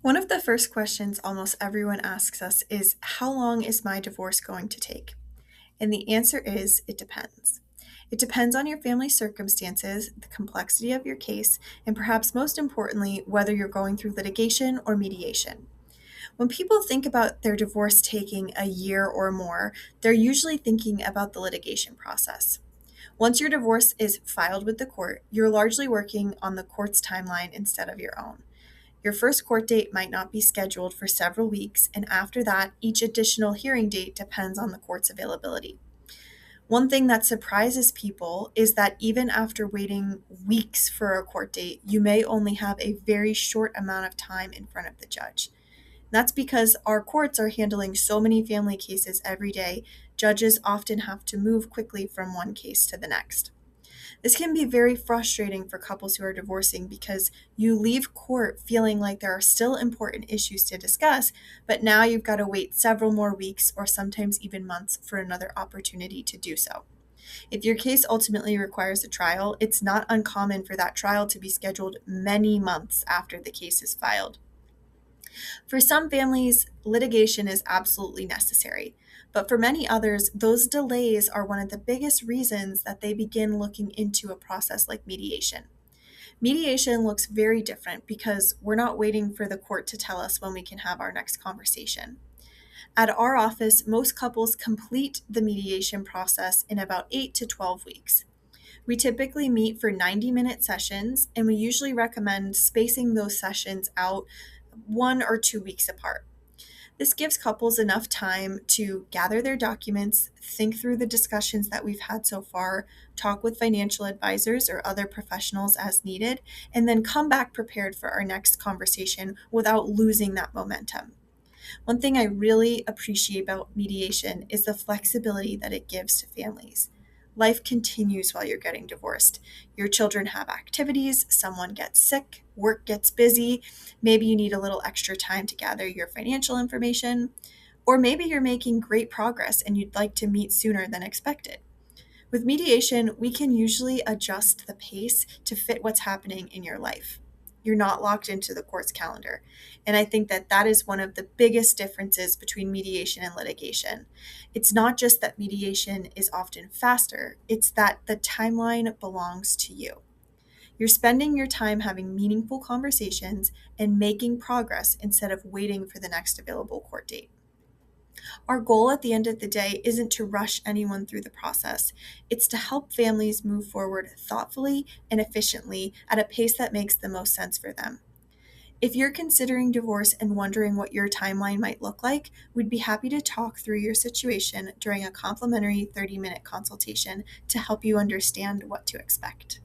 One of the first questions almost everyone asks us is, how long is my divorce going to take? And the answer is, it depends. It depends on your family circumstances, the complexity of your case, and perhaps most importantly, whether you're going through litigation or mediation. When people think about their divorce taking a year or more, they're usually thinking about the litigation process. Once your divorce is filed with the court, you're largely working on the court's timeline instead of your own. Your first court date might not be scheduled for several weeks, and after that, each additional hearing date depends on the court's availability. One thing that surprises people is that even after waiting weeks for a court date, you may only have a very short amount of time in front of the judge. That's because our courts are handling so many family cases every day, judges often have to move quickly from one case to the next. This can be very frustrating for couples who are divorcing because you leave court feeling like there are still important issues to discuss, but now you've got to wait several more weeks or sometimes even months for another opportunity to do so. If your case ultimately requires a trial, it's not uncommon for that trial to be scheduled many months after the case is filed. For some families, litigation is absolutely necessary, but for many others, those delays are one of the biggest reasons that they begin looking into a process like mediation. Mediation looks very different because we're not waiting for the court to tell us when we can have our next conversation. At our office, most couples complete the mediation process in about 8 to 12 weeks. We typically meet for 90-minute sessions, and we usually recommend spacing those sessions out 1 or 2 weeks apart. This gives couples enough time to gather their documents, think through the discussions that we've had so far, talk with financial advisors or other professionals as needed, and then come back prepared for our next conversation without losing that momentum. One thing I really appreciate about mediation is the flexibility that it gives to families. Life continues while you're getting divorced. Your children have activities, someone gets sick, work gets busy, maybe you need a little extra time to gather your financial information, or maybe you're making great progress and you'd like to meet sooner than expected. With mediation, we can usually adjust the pace to fit what's happening in your life. You're not locked into the court's calendar. And I think that that is one of the biggest differences between mediation and litigation. It's not just that mediation is often faster, it's that the timeline belongs to you. You're spending your time having meaningful conversations and making progress instead of waiting for the next available court date. Our goal at the end of the day isn't to rush anyone through the process. It's to help families move forward thoughtfully and efficiently at a pace that makes the most sense for them. If you're considering divorce and wondering what your timeline might look like, we'd be happy to talk through your situation during a complimentary 30-minute consultation to help you understand what to expect.